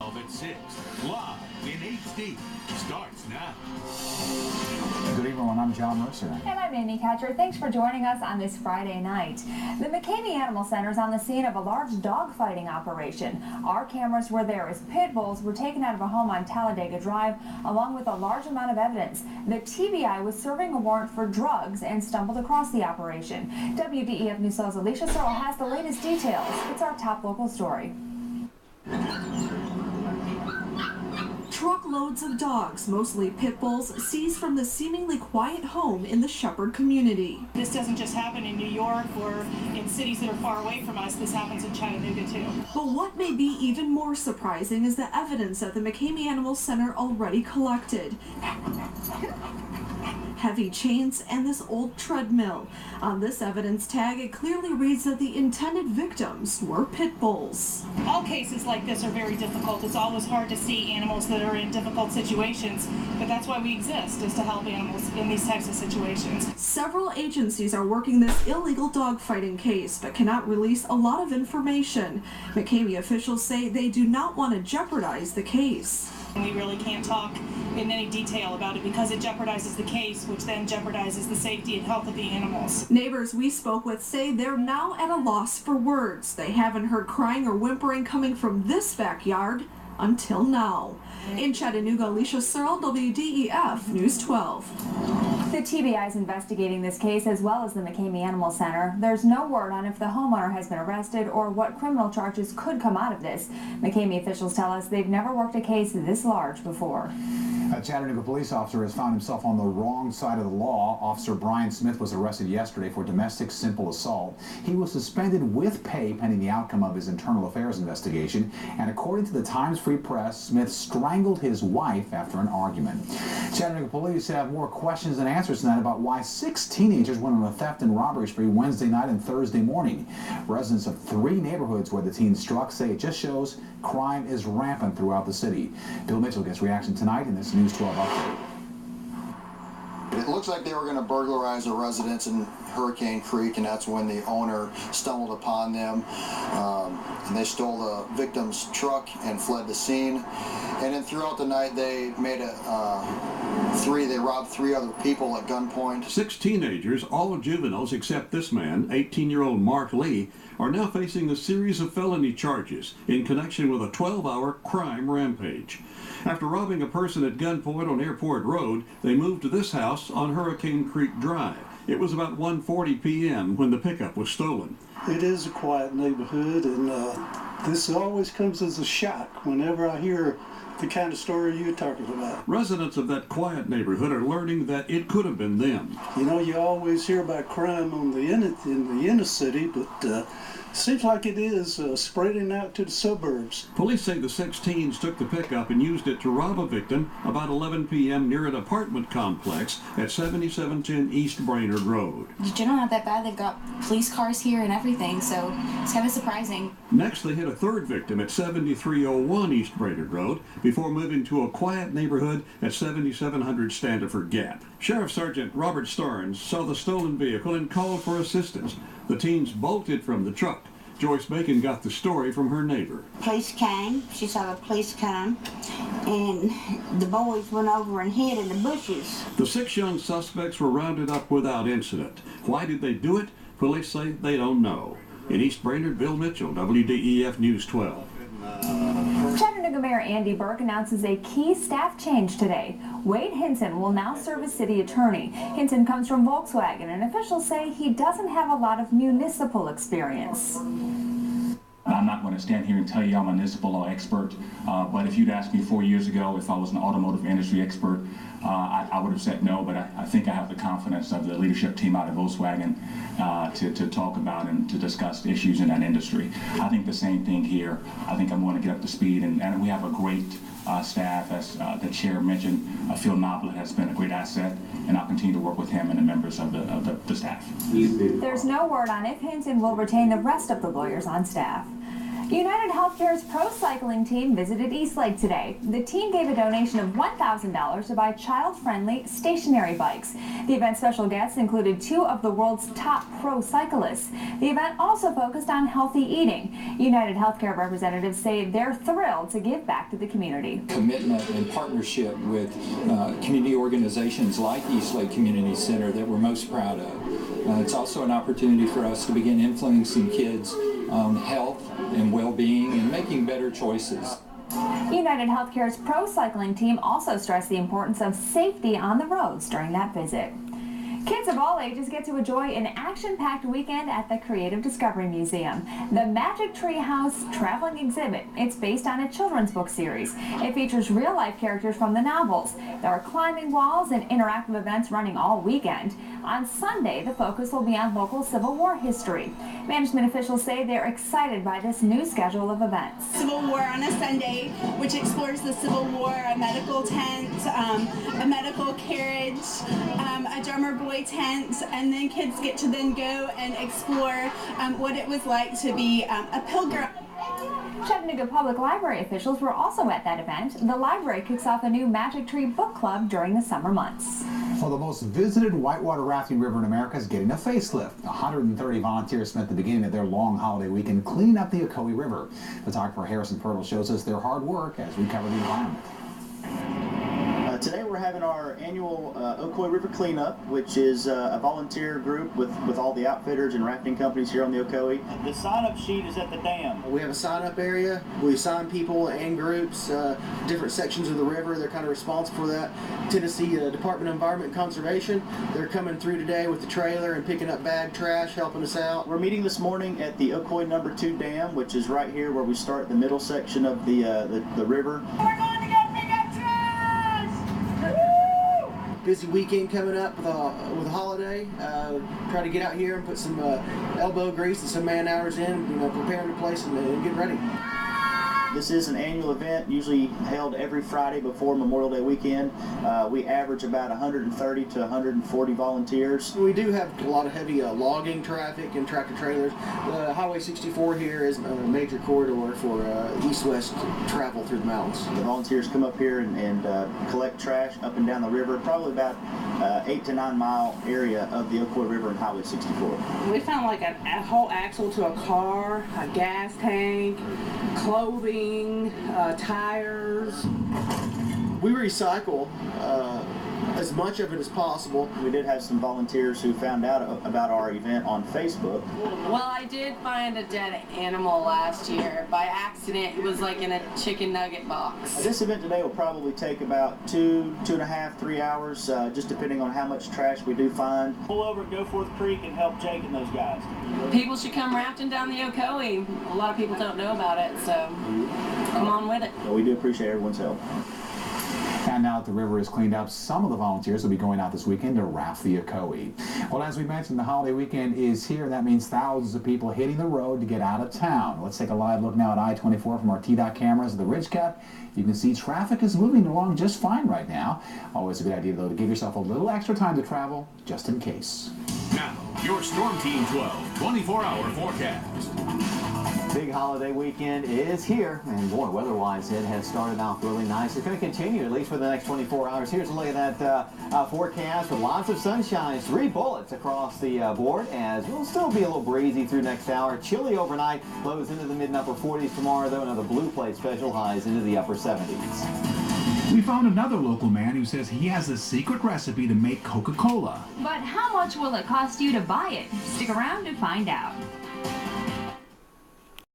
At 6, live in HD, starts now. Good evening, I'm John Mercer. And I'm Amy Catcher. Thanks for joining us on this Friday night. The McCamey Animal Center is on the scene of a large dog fighting operation. Our cameras were there as pit bulls were taken out of a home on Talladega Drive, along with a large amount of evidence. The TBI was serving a warrant for drugs and stumbled across the operation. WDEF News 12's Alicia Searle has the latest details. It's our top local story. Truckloads of dogs, mostly pit bulls, seized from the seemingly quiet home in the Shepherd community. This doesn't just happen in New York or in cities that are far away from us. This happens in Chattanooga too. But what may be even more surprising is the evidence that the McCamey Animal Center already collected. Heavy chains and this old treadmill. On this evidence tag, it clearly reads that the intended victims were pit bulls. All cases like this are very difficult. It's always hard to see animals that are in difficult situations, but that's why we exist, is to help animals in these types of situations. Several agencies are working this illegal dogfighting case, but cannot release a lot of information. McCamey officials say they do not want to jeopardize the case. We really can't talk in any detail about it because it jeopardizes the case, which then jeopardizes the safety and health of the animals. Neighbors we spoke with say they're now at a loss for words. They haven't heard crying or whimpering coming from this backyard until now. In Chattanooga, Alicia Searle, WDEF News 12. The TBI is investigating this case as well as the McCamey Animal Center. There's no word on if the homeowner has been arrested or what criminal charges could come out of this. McCamey officials tell us they've never worked a case this large before. A Chattanooga police officer has found himself on the wrong side of the law. Officer Brian Smith was arrested yesterday for domestic simple assault. He was suspended with pay pending the outcome of his internal affairs investigation. And according to the Times Free Press, Smith strangled his wife after an argument. Chattanooga police have more questions than answers tonight about why 6 teenagers went on a theft and robbery spree Wednesday night and Thursday morning. Residents of 3 neighborhoods where the teens struck say it just shows crime is rampant throughout the city. Bill Mitchell gets reaction tonight in this News 12 update. It looks like they were going to burglarize a residence in Hurricane Creek, and that's when the owner stumbled upon them. And they stole the victim's truck and fled the scene. And then throughout the night, they made they robbed 3 other people at gunpoint. 6 teenagers, all juveniles except this man, 18-year-old Mark Lee, are now facing a series of felony charges in connection with a 12-hour crime rampage. After robbing a person at gunpoint on Airport Road, they moved to this house on Hurricane Creek Drive. It was about 1:40 p.m. when the pickup was stolen. It is a quiet neighborhood, and this always comes as a shock whenever I hear the kind of story you're talking about. Residents of that quiet neighborhood are learning that it could have been them. You know, you always hear about crime in the inner city, but seems like it is spreading out to the suburbs. Police say the 6 teens took the pickup and used it to rob a victim about 11 p.m. near an apartment complex at 7710 East Brainerd Road. It's generally not that bad. They've got police cars here and everything, so it's kind of surprising. Next, they hit a 3rd victim at 7301 East Brainerd Road before moving to a quiet neighborhood at 7700 Standiford Gap. Sheriff Sergeant Robert Starnes saw the stolen vehicle and called for assistance. The teens bolted from the truck. Joyce Bacon got the story from her neighbor. Police came. She saw the police come, and the boys went over and hid in the bushes. The 6 young suspects were rounded up without incident. Why did they do it? Police say they don't know. In East Brainerd, Bill Mitchell, WDEF News 12. Chattanooga Mayor Andy Burke announces a key staff change today. Wade Hinton will now serve as city attorney. Hinton comes from Volkswagen, and officials say he doesn't have a lot of municipal experience. I'm not going to stand here and tell you I'm a municipal law expert, but if you'd asked me 4 years ago if I was an automotive industry expert, I would have said no, but I think I have the confidence of the leadership team out of Volkswagen to talk about and to discuss issues in that industry. I think the same thing here. I think I'm going to get up to speed, and we have a great staff, as the chair mentioned. Phil Noblet has been a great asset, and I'll continue to work with him and the members of the staff. There's no word on if Hinton will retain the rest of the lawyers on staff. United Healthcare's pro cycling team visited Eastlake today. The team gave a donation of $1,000 to buy child-friendly stationary bikes. The event's special guests included 2 of the world's top pro cyclists. The event also focused on healthy eating. United Healthcare representatives say they're thrilled to give back to the community. Commitment and partnership with community organizations like Eastlake Community Center that we're most proud of. It's also an opportunity for us to begin influencing kids on health and well-being and making better choices. United Healthcare's pro cycling team also stressed the importance of safety on the roads during that visit. Kids of all ages get to enjoy an action-packed weekend at the Creative Discovery Museum. The Magic Tree House Traveling Exhibit. It's based on a children's book series. It features real-life characters from the novels. There are climbing walls and interactive events running all weekend. On Sunday, the focus will be on local Civil War history. Management officials say they're excited by this new schedule of events. Civil War on a Sunday, which explores the Civil War, a medical tent, a medical carriage, a drummer boy tent, and then kids get to then go and explore what it was like to be a pilgrim. Chattanooga Public Library officials were also at that event. The library kicks off a new Magic Tree book club during the summer months. Well, the most visited whitewater rafting river in America is getting a facelift. 130 volunteers spent the beginning of their long holiday weekend cleaning up the Ocoee River. Photographer Harrison Pirtle shows us their hard work as we cover the environment. Today we're having our annual Ocoee River cleanup, which is a volunteer group with all the outfitters and rafting companies here on the Ocoee. The sign-up sheet is at the dam. We have a sign-up area. We sign people and groups, different sections of the river. They're kind of responsible for that. Tennessee Department of Environment and Conservation, they're coming through today with the trailer and picking up bag trash, helping us out. We're meeting this morning at the Ocoee No. 2 Dam, which is right here where we start the middle section of the river. We're going to get big trash! Busy weekend coming up with a holiday. Try to get out here and put some elbow grease and some man hours in, preparing the place and get ready. This is an annual event, usually held every Friday before Memorial Day weekend. We average about 130 to 140 volunteers. We do have a lot of heavy logging traffic and tractor trailers. Highway 64 here is a major corridor for east-west travel through the mountains. The volunteers come up here and collect trash up and down the river, probably about 8 to 9 mile area of the Ocoee River and Highway 64. We found like a whole axle to a car, a gas tank, clothing, tires. We recycle as much of it as possible. We did have some volunteers who found out about our event on Facebook. Well, I did find a dead animal last year. By accident, it was like in a chicken nugget box. This event today will probably take about 2.5, 3 hours, just depending on how much trash we do find. Pull over at Goforth Creek and help Jake and those guys. People should come rafting down the Ocoee. A lot of people don't know about it, so come on with it. Well, we do appreciate everyone's help. And now that the river is cleaned up, some of the volunteers will be going out this weekend to raft the Ocoee. Well, as we mentioned, the holiday weekend is here. That means thousands of people hitting the road to get out of town. Let's take a live look now at I-24 from our T-Dot cameras at the Ridge Cut. You can see traffic is moving along just fine right now. Always a good idea, though, to give yourself a little extra time to travel, just in case. Now, your Storm Team 12 24-hour forecast. Big holiday weekend is here, and boy, weather-wise, it has started off really nice. It's going to continue at least for the next 24 hours. Here's a look at that forecast with lots of sunshine, 3 bullets across the board, as we'll still be a little breezy through next hour. Chilly overnight, lows into the mid and upper 40s tomorrow, though. Another blue plate special, highs into the upper 70s. We found another local man who says he has a secret recipe to make Coca-Cola. But how much will it cost you to buy it? Stick around to find out.